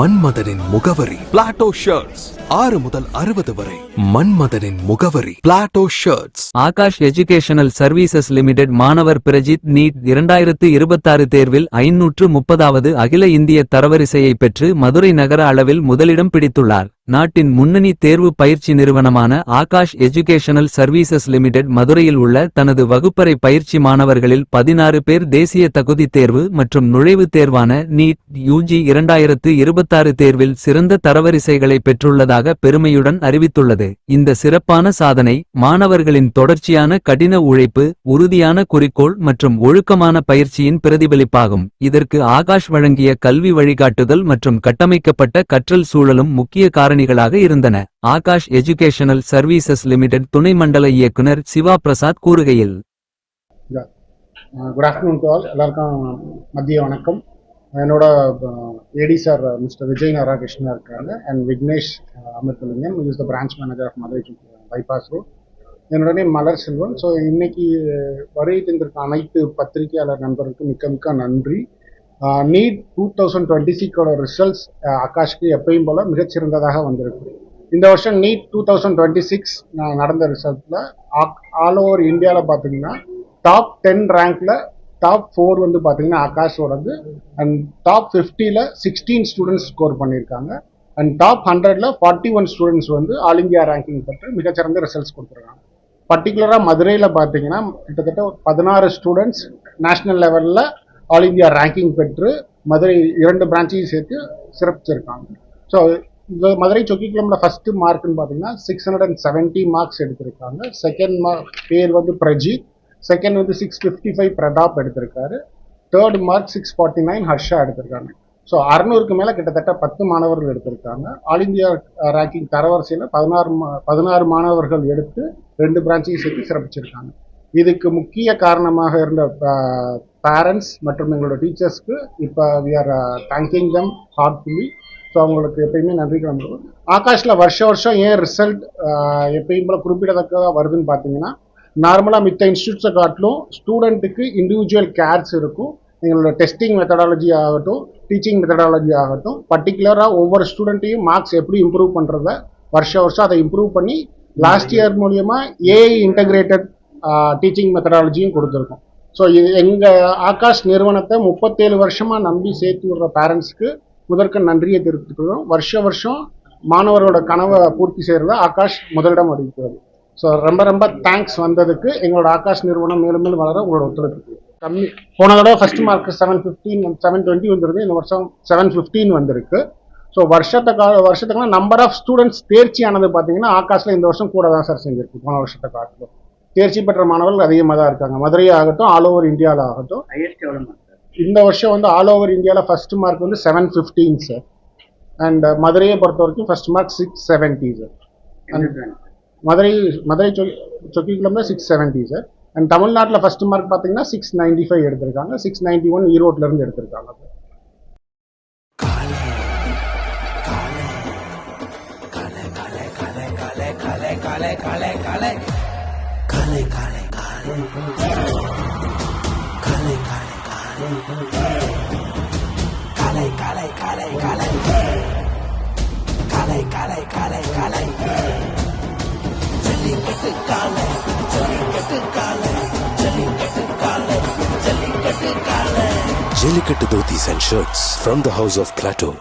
மன்மதனின் முகவரி Plato shirts. 6 முதல் 60 வரை மன்மதனின் முகவரி Plato shirts. Akash educational services limited மாணவர் பிரஜித் நீட் 2026 தேர்வில் 530வது அகில இந்திய தரவரிசையை பெற்று மதுரை நகர அளவில் முதலிடம் பிடித்துள்ளார். நாட்டின் முன்னணி தேர்வு பயிற்சி நிறுவனமான ஆகாஷ் எஜுகேஷனல் சர்வீசஸ் லிமிடெட் மதுரையில் உள்ள தனது வகுப்பறை பயிற்சி மாணவர்களில் 16 பேர் தேசிய தகுதி தேர்வு மற்றும் நுழைவுத் தேர்வான நீட் யுஜி 2026 தேர்வில் சிறந்த தரவரிசைகளை பெற்றுள்ளதாக பெருமையுடன் அறிவித்துள்ளது. இந்த சிறப்பான சாதனை மாணவர்களின் தொடர்ச்சியான கடின உழைப்பு, உறுதியான குறிக்கோள் மற்றும் ஒழுக்கமான பயிற்சியின் பிரதிபலிப்பாகும். இதற்கு ஆகாஷ் வழங்கிய கல்வி வழிகாட்டுதல் மற்றும் கட்டமைக்கப்பட்ட கற்றல் சூழலும் முக்கிய காரணிகளாக இருந்தன. ஆகாஷ் எஜுகேஷனல் சர்வீசஸ் லிமிடெட் துணை மண்டல இயக்குனர் சிவா பிரசாத் கூறுகையில், குட் ஆஃப்டர்நூன் டு ஆல். எல்லாருக்கும் மதிய வணக்கம். என்னோட AD sir mister Vijay Narakrishna இருக்காங்க and Vignesh Amirthalingam is the branch manager of Madurai bypass road. என்னோட நேம் மலர் செல்வம். ஸோ இன்னைக்கு வருகை தந்திருக்க அனைத்து பத்திரிகையாளர் நண்பர்களுக்கு மிக்க மிக்க நன்றி. நீட் 2026 ரிசல்ட்ஸ் ஆகாஷ்க்கு எப்பயும் போல மிகச்சிறந்ததாக வந்திருக்கு. இந்த வருஷம் நீட் 2026 நடந்த ரிசல்ட்ல ஆல் ஓவர் இந்தியாவில் பார்த்தீங்கன்னா டாப் 10 ரேங்க்ல டாப் 4 வந்து பார்த்தீங்கன்னா ஆகாஷோடது அண்ட் டாப் 50ல 16 ஸ்டூடெண்ட்ஸ் ஸ்கோர் பண்ணியிருக்காங்க அண்ட் டாப் 100ல 41 ஸ்டூடெண்ட்ஸ் வந்து ஆல் இந்தியா ரேங்கிங் பெற்று மிகச்சிறந்த ரிசல்ட்ஸ் கொடுத்துருக்காங்க. பர்டிகுலராக மதுரையில் பார்த்தீங்கன்னா கிட்டத்தட்ட 16 ஸ்டூடெண்ட்ஸ் நேஷனல் லெவலில் ஆல் இந்தியா ரேங்கிங் பெற்று மதுரை 2 பிரான்ச்சையும் சேர்த்து சிறப்பிச்சிருக்காங்க. ஸோ இந்த மதுரை சொக்கிக்குளம்ல ஃபர்ஸ்ட் மார்க்னு பார்த்தீங்கன்னா 670 மார்க்ஸ் எடுத்திருக்காங்க. செகண்ட் பேர் வந்து பிரஜித், செகண்ட் வந்து 655 பிரதாப் எடுத்திருக்காரு, தேர்ட் மார்க் 649 ஹர்ஷா எடுத்திருக்காங்க. ஸோ 600க்கு மேலே கிட்டத்தட்ட 10 மாணவர்கள் எடுத்திருக்காங்க. ஆல் இந்தியா ரேங்கிங் தரவரிசையில் 16 மாணவர்கள் எடுத்து 2 பிரான்ச்சையும் சேர்த்து சிறப்பிச்சிருக்காங்க. இதுக்கு முக்கிய காரணமாக இருந்த பேரண்ட்ஸ் மற்றும் எங்களோட டீச்சர்ஸ்க்கு இப்போ we are thanking them heartfully. So அவங்களுக்கு எப்பயுமே நன்றி கிளம்புறோம். ஆகாஷில் வருஷம் ஏன் ரிசல்ட் எப்பயும் போல குறிப்பிடத்தக்கதாக வருதுன்னு பார்த்தீங்கன்னா, நார்மலாக மித்த இன்ஸ்டியூட்ஸை காட்டிலும் ஸ்டூடெண்ட்டுக்கு இண்டிவிஜுவல் கேர்ஸ் இருக்கும். எங்களோட டெஸ்டிங் மெத்தடாலஜி ஆகட்டும், டீச்சிங் மெத்தடாலஜி ஆகட்டும், பர்டிகுலராக ஒவ்வொரு ஸ்டூடெண்ட்டையும் மார்க்ஸ் எப்படி இம்ப்ரூவ் பண்ணுறத வருஷம் அதை இம்ப்ரூவ் பண்ணி லாஸ்ட் இயர் மூலியமா ஏஐ இன்டகிரேட்டட் டீச்சிங் மெத்தடாலஜியும் கொடுத்துருக்கோம். ஸோ இது எங்கள் ஆகாஷ் நிறுவனத்தை 37 வருஷமாக நம்பி சேர்த்து விடுற பேரண்ட்ஸ்க்கு முதற்க நன்றியை தெரிவித்துக்கிறோம். வருஷம் மாணவரோட கனவை பூர்த்தி செய்கிறத ஆகாஷ் முதலிடம் அறிவிக்கிறது. ஸோ ரொம்ப தேங்க்ஸ் வந்ததுக்கு. எங்களோட ஆகாஷ் நிறுவனம் மேலும் மேலும் வளர உங்களோட ஒத்துழைப்பு கம்மி. போன தடவை ஃபர்ஸ்ட் மார்க் 720 வந்துருக்கு. இந்த வருஷம் 715 வந்திருக்கு. ஸோ வருஷத்துக்கான நம்பர் ஆஃப் ஸ்டூடெண்ட்ஸ் தேர்ச்சி ஆனது பார்த்தீங்கன்னா ஆகாஷில் இந்த வருஷம் கூட தான் சார் செஞ்சிருக்கு. போன வருஷத்தை காட்டிலும் தேர்ச்சி பெற்ற மாணவர்கள் அதிகமாக தான் இருக்காங்க. மதுரை ஆகட்டும், ஆல் ஓவர் இந்தியாவில் ஆகட்டும். இந்த வருஷம் வந்து ஆல் ஓவர் இந்தியாவில் ஃபர்ஸ்ட் மார்க் வந்து 715 சார். அண்ட் மதுரையை பொறுத்த வரைக்கும் ஃபர்ஸ்ட் மார்க் 670 சார். மதுரை சொக்கிக்குளம்ல 670 சார். அண்ட் தமிழ்நாட்டில் ஃபர்ஸ்ட் மார்க் பார்த்தீங்கன்னா 695 எடுத்திருக்காங்க. 691 ஈரோட்ல இருந்து எடுத்திருக்காங்க. Jellicate dhotis and shirts from the house of Plateau.